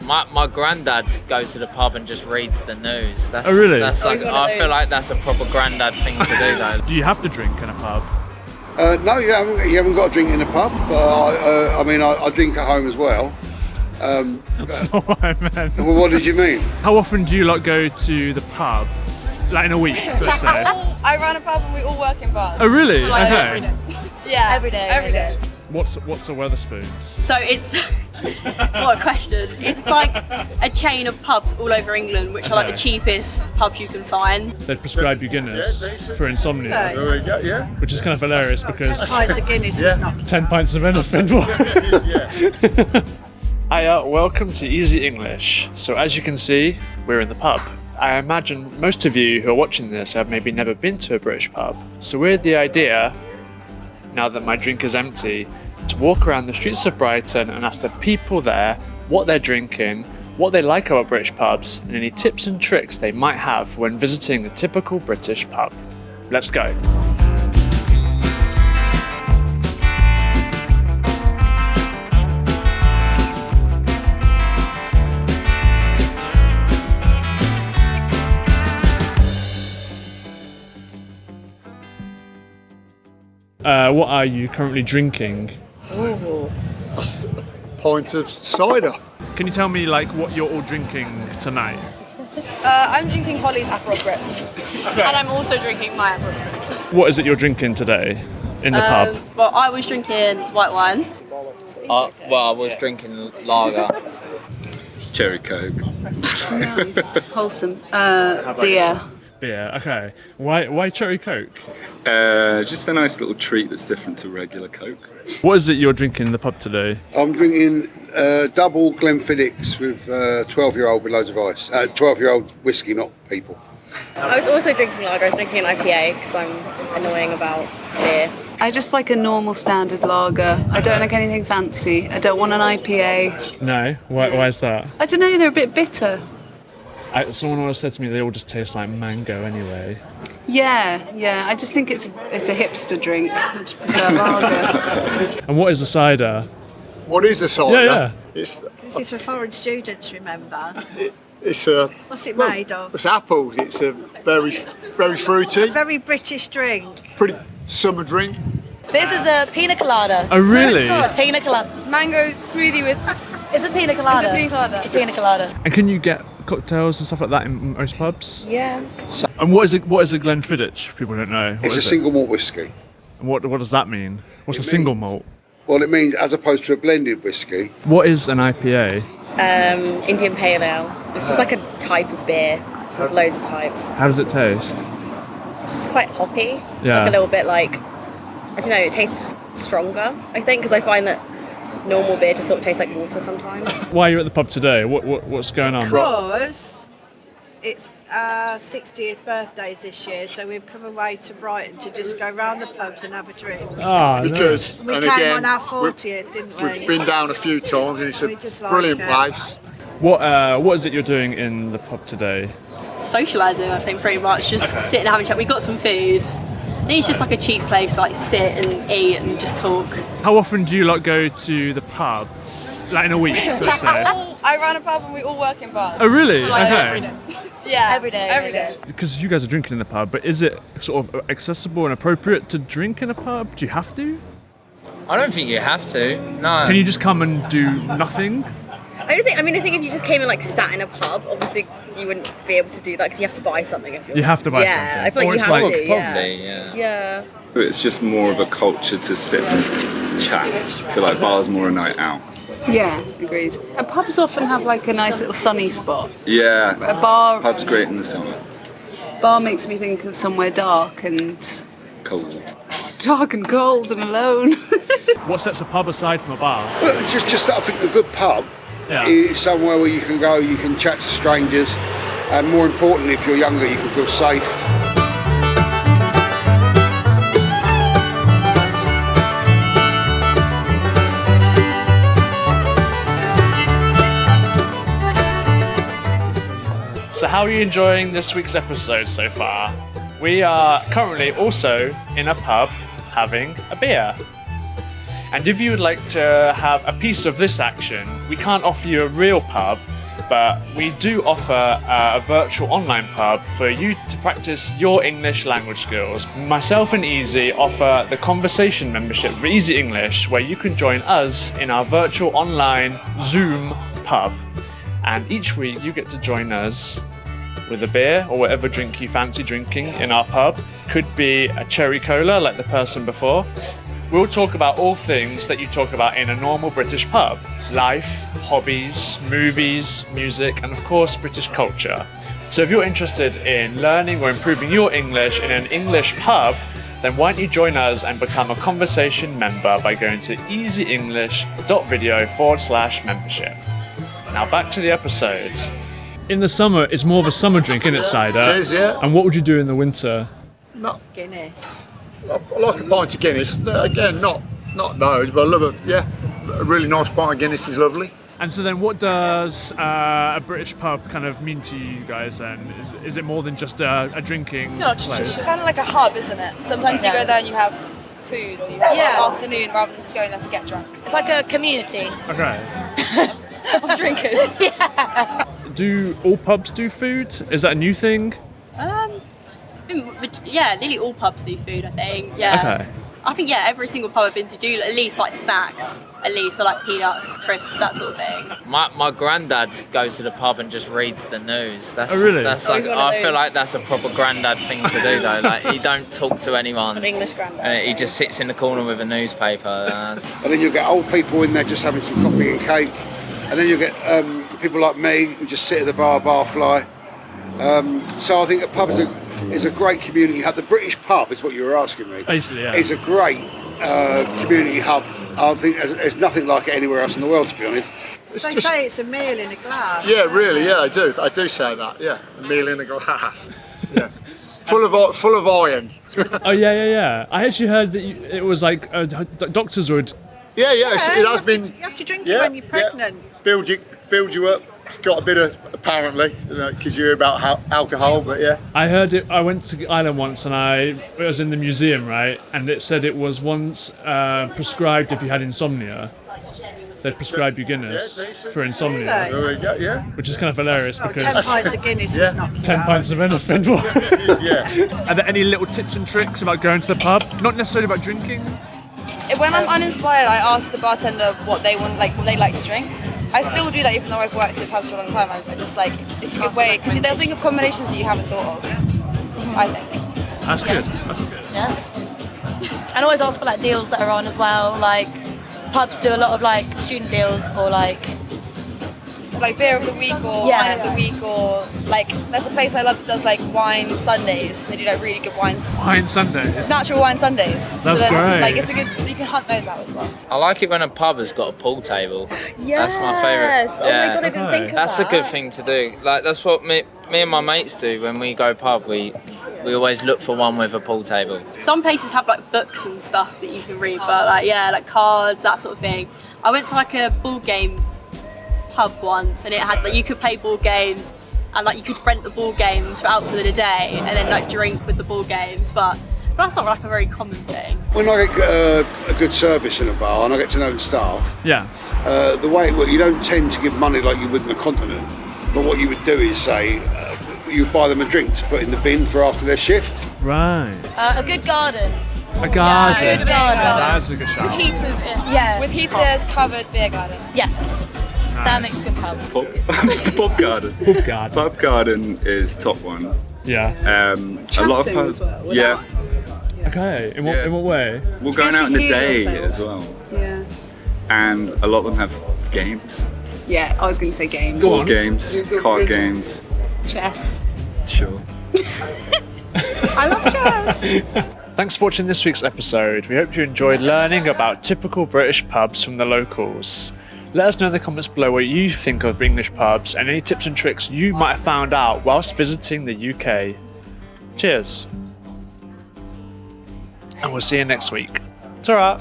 My granddad goes to the pub and just reads the news. That's, Oh, really? That's like, I feel like that's a proper granddad thing to do, though. Do you have to drink in a pub? No, you haven't got to drink in a pub. I drink at home as well. That's not what I meant. Well, what did you mean? How often do you go to the pub? Like in a week, let's say. I run a pub and we all work in bars. Oh, really? Like, okay. every day. Yeah, every day. What's a Wetherspoons? So it's what a question. It's like a chain of pubs all over England, which are like the cheapest pubs you can find. They prescribe you Guinness for insomnia, There we go, yeah. which is kind of hilarious because 10 pints of Guinness would knock 10 pints of anything. Hiya, welcome to Easy English. So as you can see, we're in the pub. I imagine most of you who are watching this have maybe never been to a British pub. So we had the idea, now that my drink is empty, to walk around the streets of Brighton and ask the people there what they're drinking, what they like about British pubs, and any tips and tricks they might have when visiting a typical British pub. Let's go. What are you currently drinking? Ooh, that's a pint of cider. Can you tell me what you're all drinking tonight? I'm drinking Holly's Aperol Spritz. And I'm also drinking my Aperol Spritz. What is it you're drinking today in the pub? Well, I was drinking white wine. I was drinking lager. Cherry Coke. Nice, wholesome. Beer. Beer, okay. Why cherry Coke? Just a nice little treat that's different to regular Coke. What is it you're drinking in the pub today? I'm drinking double Glenfiddich with 12-year-old with loads of ice. 12-year-old whiskey, not people. I was also drinking lager. I was drinking an IPA because I'm annoying about beer. I just like a normal standard lager. I don't like anything fancy. I don't want an IPA. No? Why is that? I don't know, they're a bit bitter. Someone always said to me they all just taste like mango anyway. Yeah. I just think it's a hipster drink. I just prefer lager. And what is a cider? What is a cider? Yeah. This is for foreign students, remember? It's a... What's it made of? It's apples. It's a very fruity. Very British drink. Pretty summer drink. This is a pina colada. Oh, really? No, it's not. Pina colada. Mango smoothie with... It's a pina colada. It's a pina colada. It's a pina colada. And can you get cocktails and stuff like that in most pubs? Yeah. And what is a Glenfiddich? People don't know. It's a single malt whiskey. And what does that mean? What's a single malt? Well, it means as opposed to a blended whiskey. What is an IPA? Indian Pale Ale. It's just like a type of beer. There's loads of types. How does it taste? Just quite hoppy. Yeah. Like a little bit I don't know, it tastes stronger, I think, because I find that normal beer just sort of tastes like water sometimes. Why are you at the pub today? What's going on? Because it's our 60th birthdays this year, so we've come away to Brighton to just go round the pubs and have a drink. Because We came on our 40th, didn't we? We've been down a few times and it's a brilliant place. What is it you're doing in the pub today? Socialising, I think, pretty much. Just sitting and having a chat. We got some food. I think it's just like a cheap place to sit and eat and just talk. How often do you go to the pub? In a week, let's say. I run a pub and we all work in bars. Oh, really? Like, okay. every day. Yeah, every day. Because you guys are drinking in the pub, but is it sort of accessible and appropriate to drink in a pub? Do you have to? I don't think you have to, no. Can you just come and do nothing? I think if you just came and sat in a pub, obviously you wouldn't be able to do that because you have to buy something. You have to buy something. Yeah, I feel like you have to. Probably, yeah. Yeah. It's just more of a culture to sit and chat. I feel like bar's more a night out. Yeah, agreed. Pubs often have a nice little sunny spot. Yeah. A bar. Pub's great in the summer. Bar makes me think of somewhere dark and Cold. Dark and cold and alone. What sets a pub aside from a bar? Well, just I think a good pub is somewhere where you can go, you can chat to strangers, and more importantly, if you're younger, you can feel safe. So how are you enjoying this week's episode so far? We are currently also in a pub having a beer. And if you would like to have a piece of this action, we can't offer you a real pub, but we do offer a virtual online pub for you to practice your English language skills. Myself and Easy offer the conversation membership for Easy English, where you can join us in our virtual online Zoom pub. And each week you get to join us with a beer or whatever drink you fancy drinking in our pub. Could be a cherry cola like the person before. We'll talk about all things that you talk about in a normal British pub. Life, hobbies, movies, music, and of course British culture. So if you're interested in learning or improving your English in an English pub, then why don't you join us and become a conversation member by going to easyenglish.video/membership. Now back to the episode. In the summer, it's more of a summer drink, isn't it, cider? It is, yeah. And what would you do in the winter? Not, Guinness. I like a pint of Guinness. Again, not loads, but I love it. Yeah, a really nice pint of Guinness is lovely. And so then what does a British pub kind of mean to you guys then? Is it more than just a drinking place? It's kind of like a hub, isn't it? Sometimes you go there and you have food or you have an afternoon rather than just going there to get drunk. It's like a community Okay. of drinkers. Do all pubs do food? Is that a new thing? Yeah, nearly all pubs do food, I think. Yeah. Okay. I think every single pub I've been to do at least like snacks, at least, so like peanuts, crisps, that sort of thing. My granddad goes to the pub and just reads the news. That's, Oh, really? That's Oh, like he's one of I feel those. like that's a proper granddad thing to do though. Like he don't talk to anyone. An English granddad. He just sits in the corner with a newspaper. And then you'll get old people in there just having some coffee and cake. And then you'll get people like me who just sit at the barfly. So I think a pub is a great community hub. The British pub is what you were asking me. Basically, yeah. It's a great community hub. I think there's nothing like it anywhere else in the world, to be honest. They say it's a meal in a glass. Yeah, really. Yeah, I do say that. Yeah, a meal in a glass. Yeah, full of iron. Oh yeah. I actually heard that it was like doctors would. Yeah, it has been. You have to drink it when you're pregnant. Build you up. Got a bit of, apparently, because you hear about alcohol, but yeah. I heard it. I went to Ireland once, and I was in the museum, right? And it said it was once prescribed if you had insomnia. They'd prescribe you Guinness for insomnia, Really? There we go, yeah. which is kind of hilarious 10 because pints of Guinness Yeah. would knock you 10 out. pints of anything. Yeah. Are there any little tips and tricks about going to the pub? Not necessarily about drinking. When I'm uninspired, I ask the bartender what they want, like what they like to drink. I still do that even though I've worked at pubs for a long time. I just like, it's a good way, because they'll think of combinations that you haven't thought of, I think. That's good. That's good. Yeah. And always ask for like deals that are on as well. Like pubs do a lot of like student deals or like beer of the week or wine of the week, or like there's a place I love that does like wine Sundays. They do like really good wines. Wine Sundays. It's natural wine Sundays. That's so then, great. Like it's a good, you can hunt those out as well. I like it when a pub has got a pool table. yes. That's my favourite. Oh my god, I didn't think of That's that. a good thing to do. Like that's what me and my mates do when we go pub. We always look for one with a pool table. Some places have like books and stuff that you can read, but like cards, that sort of thing. I went to like a ball game pub once, and it had like you could play ball games, and like you could rent the ball games out for the day, and then like drink with the ball games. But that's not like a very common thing. When I get a good service in a bar and I get to know the staff, Yeah. the way it works, you don't tend to give money like you would in the continent. But what you would do is say, you buy them a drink to put in the bin for after their shift. Right. A good garden. A garden. Yeah, good garden. That's a good shout. Heaters in. Yeah. With heaters, covered beer garden. Yes. That makes a good pub. Pub garden. Pub garden. Pub garden is top one. Yeah. A lot of Chatting pubs. as well, Yeah, Okay. In what way? we're going out in the day yourself. as well, Yeah. and a lot of them have games, Yeah, I was going to say games. Go on. board games, card games. Chess. Sure. I love chess. Thanks for watching this week's episode. We hope you enjoyed learning about typical British pubs from the locals. Let us know in the comments below what you think of English pubs and any tips and tricks you might have found out whilst visiting the UK. Cheers. And we'll see you next week. Ta-ra!